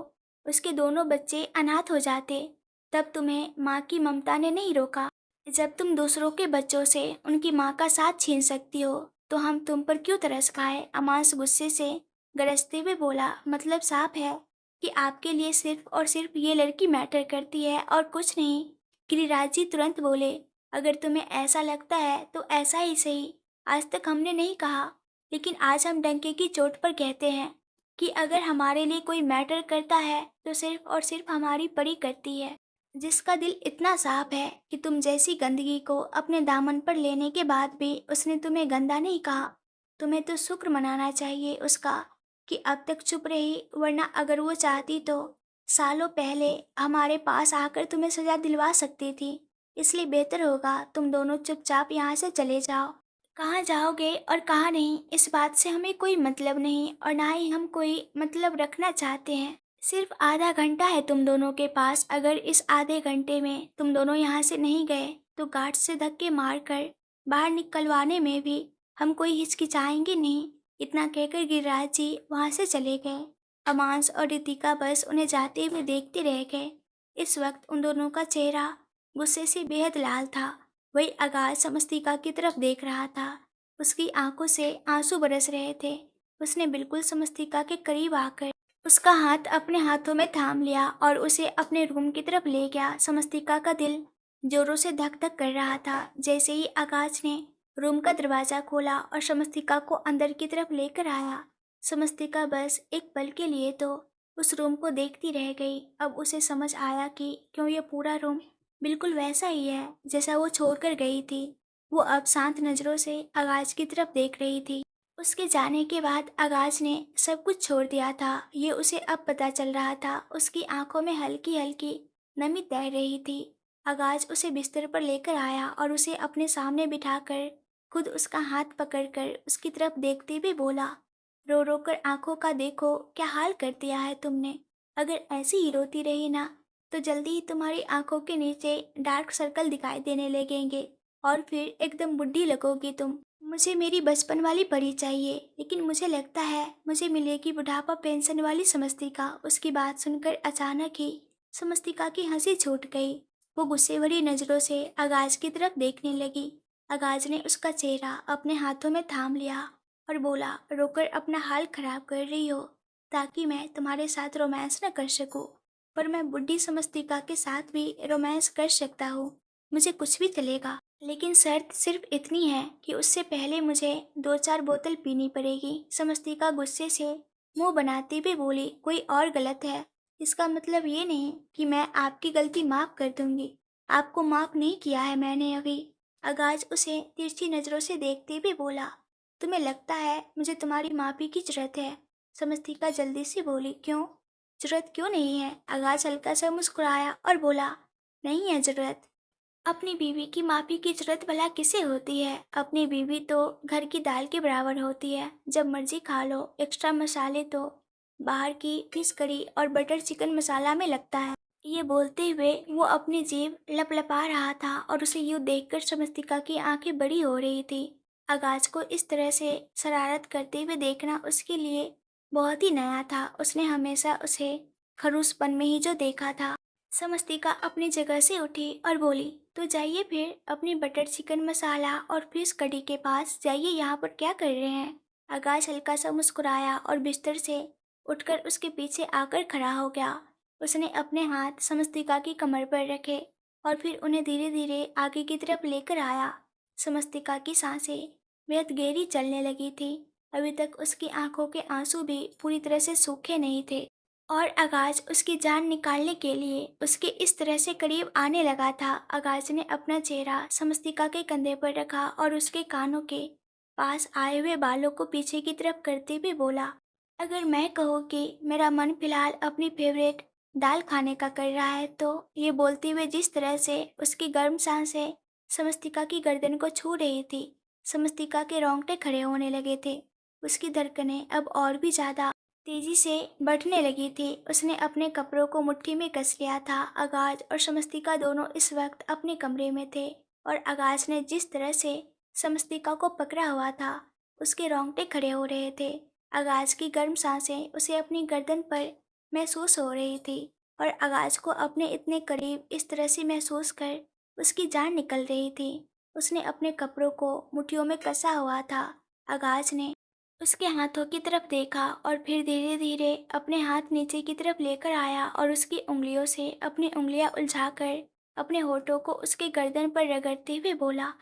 उसके दोनों बच्चे अनाथ हो जाते। तब तुम्हें माँ की ममता ने नहीं रोका। जब तुम दूसरों के बच्चों से उनकी माँ का साथ छीन सकती हो तो हम तुम पर क्यों तरस खाए? अमांस गुस्से से गरजते हुए बोला, मतलब साफ है कि आपके लिए सिर्फ और सिर्फ ये लड़की मैटर करती है और कुछ नहीं। गिरिराज जी तुरंत बोले, अगर तुम्हें ऐसा लगता है तो ऐसा ही सही। आज तक हमने नहीं कहा, लेकिन आज हम डंके की चोट पर कहते हैं कि अगर हमारे लिए कोई मैटर करता है तो सिर्फ और सिर्फ हमारी परी करती है, जिसका दिल इतना साफ है कि तुम जैसी गंदगी को अपने दामन पर लेने के बाद भी उसने तुम्हें गंदा नहीं कहा। तुम्हें तो शुक्र मनाना चाहिए उसका कि अब तक चुप रही, वरना अगर वो चाहती तो सालों पहले हमारे पास आकर तुम्हें सजा दिलवा सकती थी। इसलिए बेहतर होगा तुम दोनों चुपचाप यहाँ से चले जाओ। कहाँ जाओगे और कहाँ नहीं, इस बात से हमें कोई मतलब नहीं, और ना ही हम कोई मतलब रखना चाहते हैं। सिर्फ आधा घंटा है तुम दोनों के पास। अगर इस आधे घंटे में तुम दोनों यहाँ से नहीं गए तो गार्ड से धक्के मारकर बाहर निकलवाने में भी हम कोई हिचकिचाएंगे नहीं। इतना कहकर गिरिराज जी वहाँ से चले गए। अमांस और रितिका बस उन्हें जाते हुए देखते रह गए। इस वक्त उन दोनों का चेहरा गुस्से से बेहद लाल था। वही आगाज समस्तिका की तरफ देख रहा था। उसकी आंखों से आंसू बरस रहे थे। उसने बिल्कुल समस्तिका के करीब आकर उसका हाथ अपने हाथों में थाम लिया और उसे अपने रूम की तरफ ले गया। समस्तिका का दिल जोरों से धक धक कर रहा था। जैसे ही आकाश ने रूम का दरवाजा खोला और समस्तिका को अंदर की तरफ लेकर आया, समस्तिका बस एक पल के लिए तो उस रूम को देखती रह गई। अब उसे समझ आया कि क्यों ये पूरा रूम बिल्कुल वैसा ही है जैसा वो छोड़कर गई थी। वो अब शांत नजरों से आकाश की तरफ देख रही थी। उसके जाने के बाद आगाज ने सब कुछ छोड़ दिया था, ये उसे अब पता चल रहा था। उसकी आंखों में हल्की हल्की नमी तैर रही थी। आगाज उसे बिस्तर पर लेकर आया और उसे अपने सामने बिठाकर खुद उसका हाथ पकड़कर उसकी तरफ देखते हुए बोला, रो रो कर आंखों का देखो क्या हाल कर दिया है तुमने। अगर ऐसी ही रोती रही ना तो जल्दी ही तुम्हारी आंखों के नीचे डार्क सर्कल दिखाई देने लगेंगे और फिर एकदम बुढ़ी लगोगी तुम। मुझे मेरी बचपन वाली परी चाहिए, लेकिन मुझे लगता है मुझे मिलेगी बुढ़ापा पेंशन वाली समस्तिका। उसकी बात सुनकर अचानक ही समस्तिका की हंसी छूट गई। वो गुस्से भरी नजरों से आगाज की तरफ देखने लगी। आगाज ने उसका चेहरा अपने हाथों में थाम लिया और बोला, रोकर अपना हाल खराब कर रही हो ताकि मैं तुम्हारे साथ रोमांस न कर सकूं, पर मैं बुढ़ी समस्तिका के साथ भी रोमांस कर सकता हूँ। मुझे कुछ भी चलेगा, लेकिन शर्त सिर्फ इतनी है कि उससे पहले मुझे 2-4 बोतल पीनी पड़ेगी। समस्तिका गुस्से से मुंह बनाते हुए बोली, कोई और गलत है? इसका मतलब ये नहीं कि मैं आपकी गलती माफ कर दूंगी। आपको माफ नहीं किया है मैंने अभी। आगाज उसे तिरछी नजरों से देखते हुए बोला, तुम्हें लगता है मुझे तुम्हारी माफी की जरूरत है? समस्तिका जल्दी से बोली, क्यों? जरूरत क्यों नहीं है? आगाज हल्का सा मुस्कुराया और बोला, नहीं है जरूरत। अपनी बीवी की माफी की जरूरत भला किसे होती है? अपनी बीवी तो घर की दाल के बराबर होती है, जब मर्जी खा लो। एक्स्ट्रा मसाले तो बाहर की फिश करी और बटर चिकन मसाला में लगता है। ये बोलते हुए वो अपनी जीभ लपलपा रहा था और उसे यूं देखकर समस्तिका की आंखें बड़ी हो रही थी। आगाज को इस तरह से शरारत करते हुए देखना उसके लिए बहुत ही नया था। उसने हमेशा उसे खड़ूसपन में ही जो देखा था। समस्तिका अपनी जगह से उठी और बोली, तो जाइए फिर अपनी बटर चिकन मसाला और फिश कड़ी के पास जाइए, यहाँ पर क्या कर रहे हैं? आकाश हल्का सा मुस्कुराया और बिस्तर से उठकर उसके पीछे आकर खड़ा हो गया। उसने अपने हाथ समस्तिका की कमर पर रखे और फिर उन्हें धीरे धीरे आगे की तरफ लेकर आया। समस्तिका की सांसें बेहद गहरी चलने लगी थी। अभी तक उसकी आंखों के आंसू भी पूरी तरह से सूखे नहीं थे और आगाज उसकी जान निकालने के लिए उसके इस तरह से करीब आने लगा था। आगाज ने अपना चेहरा समस्तिका के कंधे पर रखा और उसके कानों के पास आए हुए बालों को पीछे की तरफ करते हुए बोला, अगर मैं कहूँ कि मेरा मन फिलहाल अपनी फेवरेट दाल खाने का कर रहा है तो। ये बोलते हुए जिस तरह से उसकी गर्म सांसें समस्तिका की गर्दन को छू रही थी, समस्तिका के रोंगटे खड़े होने लगे थे। उसकी धड़कनें अब और भी ज्यादा तेजी से बढ़ने लगी थी। उसने अपने कपड़ों को मुट्ठी में कस लिया था। आगाज और समस्तिका दोनों इस वक्त अपने कमरे में थे और आगाज ने जिस तरह से समस्तिका को पकड़ा हुआ था, उसके रोंगटे खड़े हो रहे थे। आगाज की गर्म सांसें उसे अपनी गर्दन पर महसूस हो रही थी और आगाज को अपने इतने करीब इस तरह से महसूस कर उसकी जान निकल रही थी। उसने अपने कपड़ों को मुट्ठियों में कसा हुआ था। आगाज ने उसके हाथों की तरफ देखा और फिर धीरे धीरे अपने हाथ नीचे की तरफ लेकर आया और उसकी उंगलियों से अपनी उंगलियां उलझाकर अपने होठों को उसके गर्दन पर रगड़ते हुए बोला,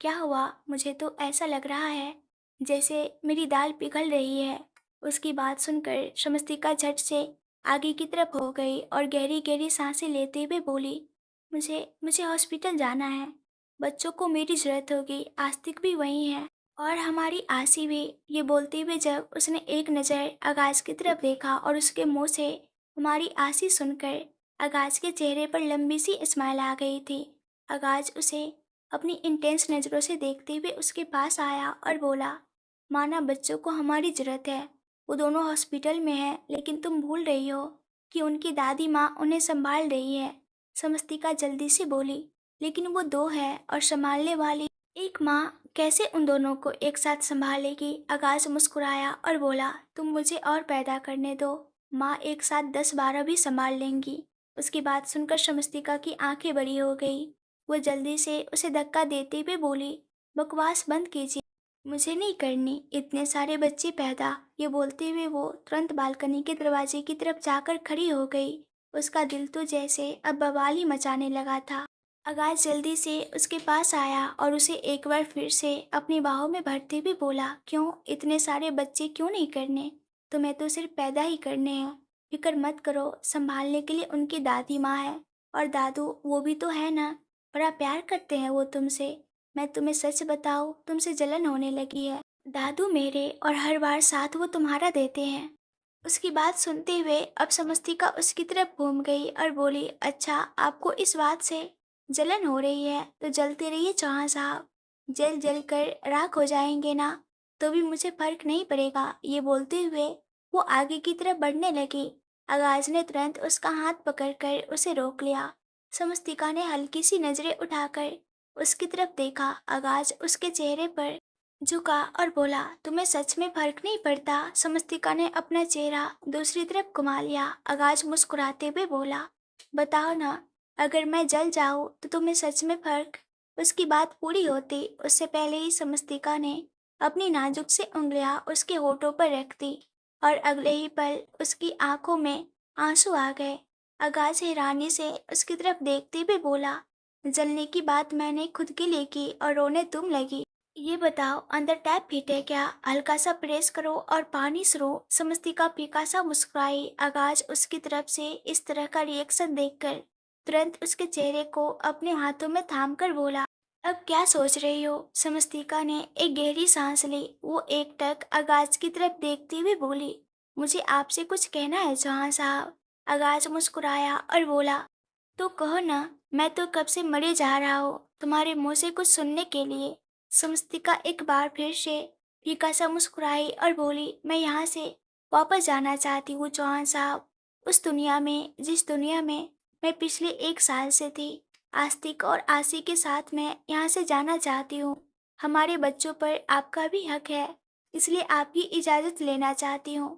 क्या हुआ? मुझे तो ऐसा लग रहा है जैसे मेरी दाल पिघल रही है। उसकी बात सुनकर शमस्तिका झट से आगे की तरफ हो गई और गहरी गहरी सांसें लेते हुए बोली, मुझे मुझे हॉस्पिटल जाना है। बच्चों को मेरी जरूरत होगी, आस्तिक भी वही है और हमारी आसी भी। ये बोलते हुए जब उसने एक नज़र आगाज की तरफ देखा और उसके मुंह से हमारी आसी सुनकर आगाज के चेहरे पर लंबी सी स्माइल आ गई थी। आगाज उसे अपनी इंटेंस नज़रों से देखते हुए उसके पास आया और बोला, माना बच्चों को हमारी ज़रूरत है, वो दोनों हॉस्पिटल में हैं, लेकिन तुम भूल रही हो कि उनकी दादी माँ उन्हें संभाल रही है। समस्तिका जल्दी से बोली, लेकिन वो दो है और संभालने वाली एक माँ कैसे उन दोनों को एक साथ संभालेगी? आगाज मुस्कुराया और बोला, तुम मुझे और पैदा करने दो, माँ एक साथ 10-12 भी संभाल लेंगी। उसकी बात सुनकर शमस्तिका की आंखें बड़ी हो गई। वो जल्दी से उसे धक्का देते हुए बोली, बकवास बंद कीजिए, मुझे नहीं करनी इतने सारे बच्चे पैदा। ये बोलते हुए वो तुरंत बालकनी के दरवाजे की तरफ जाकर खड़ी हो गई। उसका दिल तो जैसे अब बवाल ही मचाने लगा था। आगाज जल्दी से उसके पास आया और उसे एक बार फिर से अपनी बाहों में भरते हुए बोला, क्यों इतने सारे बच्चे क्यों नहीं करने? तुम्हें तो सिर्फ पैदा ही करने हैं। फिक्र मत करो, संभालने के लिए उनकी दादी माँ है और दादू, वो भी तो है ना। बड़ा प्यार करते हैं वो तुमसे। मैं तुम्हें सच बताऊँ, तुमसे जलन होने लगी है। दादू मेरे और हर बार साथ वो तुम्हारा देते हैं। उसकी बात सुनते हुए अब समस्तिका उसकी तरफ घूम गई और बोली, अच्छा आपको इस बात से जलन हो रही है तो जलते रहिए चौहान साहब, जल जल कर राख हो जाएंगे ना तो भी मुझे फर्क नहीं पड़ेगा। ये बोलते हुए वो आगे की तरफ बढ़ने लगी। आगाज ने तुरंत उसका हाथ पकड़कर उसे रोक लिया। समस्तिका ने हल्की सी नजरें उठाकर उसकी तरफ देखा। आगाज उसके चेहरे पर झुका और बोला, तुम्हें सच में फर्क नहीं पड़ता? समस्तिका ने अपना चेहरा दूसरी तरफ घुमा लिया। आगाज मुस्कुराते हुए बोला, बताओ ना, अगर मैं जल जाऊं तो तुम्हें सच में फर्क? उसकी बात पूरी होती उससे पहले ही समस्तिका ने अपनी नाजुक सी उंगलियां उसके होठों पर रख दी और अगले ही पल उसकी आंखों में आंसू आ गए। आगाज हैरानी से उसकी तरफ देखते हुए बोला, जलने की बात मैंने खुद के लिए की और रोने तुम लगी। ये बताओ, अंदर टैप फिट है क्या? हल्का सा प्रेस करो और पानी सरो। समस्तिका फीका सा मुस्कुराई। आगाज उसकी तरफ से इस तरह का रिएक्शन देखकर तुरंत उसके चेहरे को अपने हाथों में थाम कर बोला, अब क्या सोच रही हो? समस्तिका ने एक गहरी सांस ली। वो एकटक आगाज की तरफ देखती हुई बोली, मुझे आपसे कुछ कहना है चौहान साहब। आगाज मुस्कुराया और बोला, तो कहो ना, मैं तो कब से मरे जा रहा हूँ तुम्हारे मुंह से कुछ सुनने के लिए। समस्तिका एक बार फिर से फीका सा मुस्कुराई और बोली, मैं यहाँ से वापस जाना चाहती हूँ चौहान साहब, उस दुनिया में जिस दुनिया में मैं पिछले 1 साल से थी। आस्तिक और आसी के साथ मैं यहाँ से जाना चाहती हूँ। हमारे बच्चों पर आपका भी हक है, इसलिए आपकी इजाज़त लेना चाहती हूँ।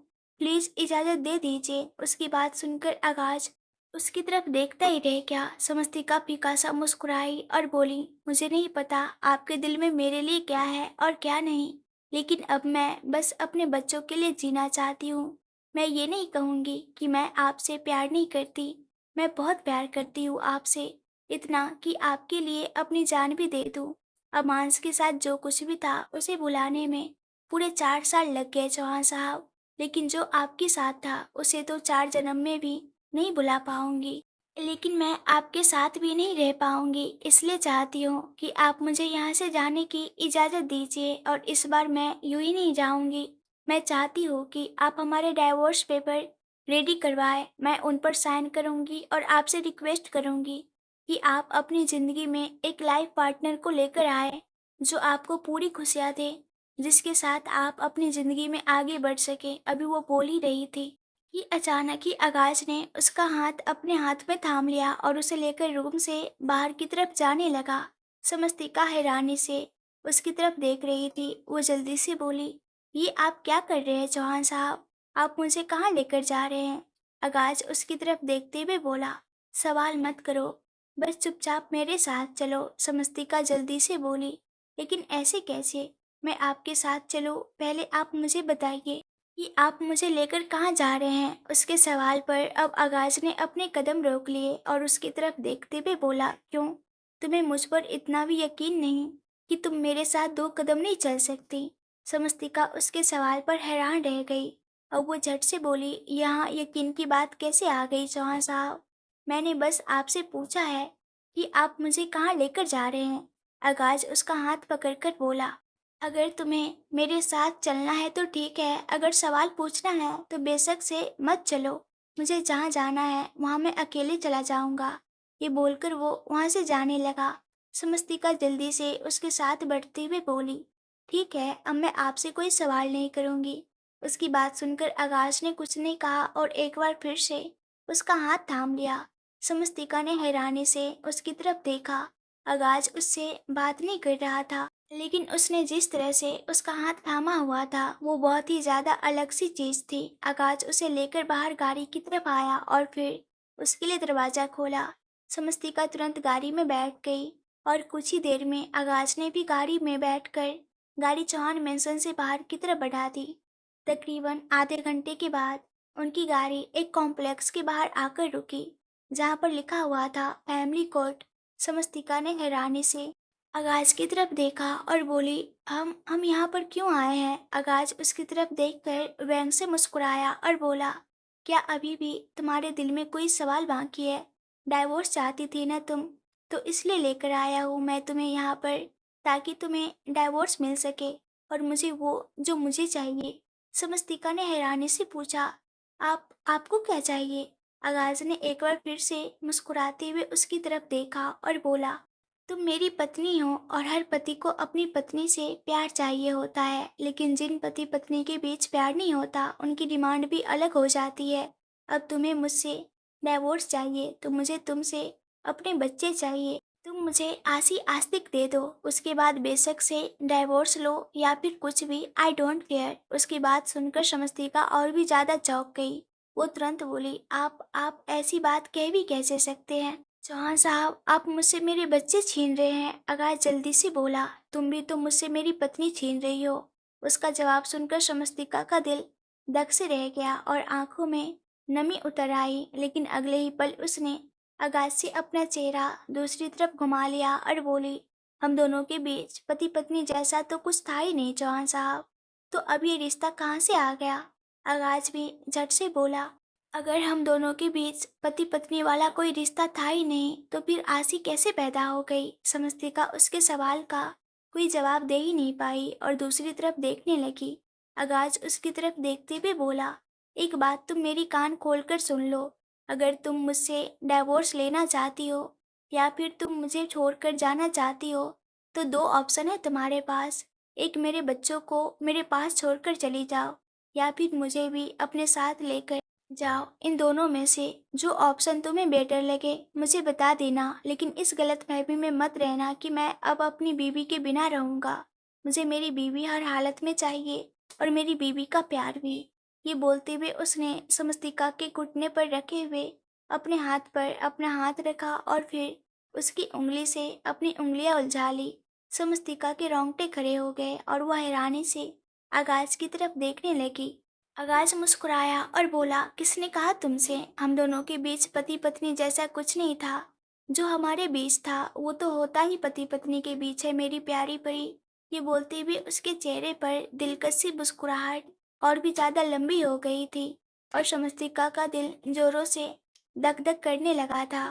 प्लीज़ इजाज़त दे दीजिए। उसकी बात सुनकर आगाज उसकी तरफ देखता ही रह गया। समस्तिका फीका सा मुस्कुराई और बोली, मुझे नहीं पता आपके दिल में मेरे लिए क्या है और क्या नहीं, लेकिन अब मैं बस अपने बच्चों के लिए जीना चाहती हूँ। मैं ये नहीं कहूँगी कि मैं आपसे प्यार नहीं करती, मैं बहुत प्यार करती हूँ आपसे, इतना कि आपके लिए अपनी जान भी दे दूँ। अमांस के साथ जो कुछ भी था उसे भुलाने में पूरे 4 साल लग गए चौहान साहब, लेकिन जो आपके साथ था उसे तो 4 जन्म में भी नहीं बुला पाऊंगी। लेकिन मैं आपके साथ भी नहीं रह पाऊंगी, इसलिए चाहती हूँ कि आप मुझे यहाँ से जाने की इजाज़त दीजिए, और इस बार मैं यूं ही नहीं जाऊंगी। मैं चाहती हूँ कि आप हमारे डाइवोर्स पेपर रेडी करवाएं, मैं उन पर साइन करूंगी और आपसे रिक्वेस्ट करूंगी कि आप अपनी ज़िंदगी में एक लाइफ पार्टनर को लेकर आए, जो आपको पूरी खुशियाँ दे, जिसके साथ आप अपनी ज़िंदगी में आगे बढ़ सके। अभी वो बोल ही रही थी कि अचानक ही आकाश ने उसका हाथ अपने हाथ में थाम लिया और उसे लेकर रूम से बाहर की तरफ जाने लगा। समस्तिका हैरानी से उसकी तरफ देख रही थी। वो जल्दी से बोली, ये आप क्या कर रहे हैं चौहान साहब? आप मुझे कहाँ लेकर जा रहे हैं? आकाश उसकी तरफ देखते हुए बोला, सवाल मत करो, बस चुपचाप मेरे साथ चलो। समस्तिका जल्दी से बोली, लेकिन ऐसे कैसे? मैं आपके साथ चलूं? पहले आप मुझे बताइए कि आप मुझे लेकर कहाँ जा रहे हैं? उसके सवाल पर अब आगाज ने अपने कदम रोक लिए और उसकी तरफ देखते हुए बोला, क्यों? तुम्हें मुझ पर इतना भी यकीन नहीं कि तुम मेरे साथ 2 कदम नहीं चल सकती? समस्तिका उसके सवाल पर हैरान रह गई। अब वो झट से बोली, यहाँ यकीन की बात कैसे आ गई चौहान साहब? मैंने बस आपसे पूछा है कि आप मुझे कहाँ लेकर जा रहे हैं। आगाज उसका हाथ पकड़कर बोला, अगर तुम्हें मेरे साथ चलना है तो ठीक है, अगर सवाल पूछना है तो बेशक से मत चलो। मुझे जहाँ जाना है वहाँ मैं अकेले चला जाऊँगा। ये बोलकर वो वहाँ से जाने लगा। समस्तिका जल्दी से उसके साथ बढ़ते हुए बोली, ठीक है, अब मैं आपसे कोई सवाल नहीं करूँगी। उसकी बात सुनकर आकाश ने कुछ नहीं कहा और एक बार फिर से उसका हाथ थाम लिया। समस्तिका ने हैरानी से उसकी तरफ देखा। आगाज उससे बात नहीं कर रहा था, लेकिन उसने जिस तरह से उसका हाथ थामा हुआ था वो बहुत ही ज्यादा अलग सी चीज थी। आकाश उसे लेकर बाहर गाड़ी की तरफ आया और फिर उसके लिए दरवाजा खोला। समस्तिका तुरंत गाड़ी में बैठ गई और कुछ ही देर में आकाश ने भी गाड़ी में बैठकर गाड़ी चौहान मेंशन से बाहर की तरफ बढ़ा दी। तकरीबन आधे घंटे के बाद उनकी गाड़ी एक कॉम्प्लेक्स के बाहर आकर रुकी, जहाँ पर लिखा हुआ था फैमिली कोर्ट। समस्तिका ने हैरानी से आगाज की तरफ देखा और बोली, हम यहाँ पर क्यों आए हैं? आगाज उसकी तरफ देखकर व्यंग से मुस्कुराया और बोला, क्या अभी भी तुम्हारे दिल में कोई सवाल बाकी है? डाइवोर्स चाहती थी ना तुम, तो इसलिए लेकर आया हूँ मैं तुम्हें यहाँ पर, ताकि तुम्हें डाइवोर्स मिल सके और मुझे वो जो मुझे चाहिए। समस्तिका ने हैरानी से पूछा, आपको क्या चाहिए? आगाज ने एक बार फिर से मुस्कुराते हुए उसकी तरफ देखा और बोला, तुम मेरी पत्नी हो और हर पति को अपनी पत्नी से प्यार चाहिए होता है, लेकिन जिन पति पत्नी के बीच प्यार नहीं होता उनकी डिमांड भी अलग हो जाती है। अब तुम्हें मुझसे डाइवोर्स चाहिए तो मुझे तुमसे अपने बच्चे चाहिए। तुम मुझे आसी आस्तिक दे दो, उसके बाद बेशक से डाइवोर्स लो या फिर कुछ भी, आई डोंट केयर। उसकी बात सुनकर समस्तिका और भी ज्यादा चौंक गई। वो तुरंत बोली, आप ऐसी बात कह भी कैसे सकते हैं? चौहान साहब, आप मुझसे मेरे बच्चे छीन रहे हैं। आगाज जल्दी से बोला, तुम भी तो मुझसे मेरी पत्नी छीन रही हो। उसका जवाब सुनकर समस्तिका का दिल धक से रह गया और आंखों में नमी उतर आई, लेकिन अगले ही पल उसने आगाज से अपना चेहरा दूसरी तरफ घुमा लिया और बोली, हम दोनों के बीच पति पत्नी जैसा तो कुछ था ही नहीं चौहान साहब, तो अब ये रिश्ता कहाँ से आ गया? आगाज भी झट से बोला, अगर हम दोनों के बीच पति पत्नी वाला कोई रिश्ता था ही नहीं तो फिर आसी कैसे पैदा हो गई? समस्तिका उसके सवाल का कोई जवाब दे ही नहीं पाई और दूसरी तरफ देखने लगी। आगाज उसकी तरफ देखते हुए बोला, एक बात तुम मेरी कान खोलकर सुन लो, अगर तुम मुझसे डाइवोर्स लेना चाहती हो या फिर तुम मुझे छोड़कर जाना चाहती हो तो दो ऑप्शन है तुम्हारे पास। एक, मेरे बच्चों को मेरे पास छोड़कर चली जाओ या फिर मुझे भी अपने साथ लेकर जाओ। इन दोनों में से जो ऑप्शन तुम्हें बेटर लगे मुझे बता देना, लेकिन इस गलतफहमी में मत रहना कि मैं अब अपनी बीवी के बिना रहूंगा। मुझे मेरी बीवी हर हालत में चाहिए और मेरी बीवी का प्यार भी। ये बोलते हुए उसने समस्तिका के घुटने पर रखे हुए अपने हाथ पर अपना हाथ रखा और फिर उसकी उंगली से अपनी उंगलियां उलझा ली। समस्तिका के रोंगटे खड़े हो गए और वह हैरानी से आकाश की तरफ देखने लगी। आकाश मुस्कुराया और बोला, किसने कहा तुमसे? हम दोनों के बीच पति पत्नी जैसा कुछ नहीं था। जो हमारे बीच था वो तो होता ही पति पत्नी के बीच है मेरी प्यारी परी। ये बोलते हुए उसके चेहरे पर दिलकशी मुस्कुराहट और भी ज्यादा लंबी हो गई थी और शमस्तिका का दिल जोरों से धक धक करने लगा था।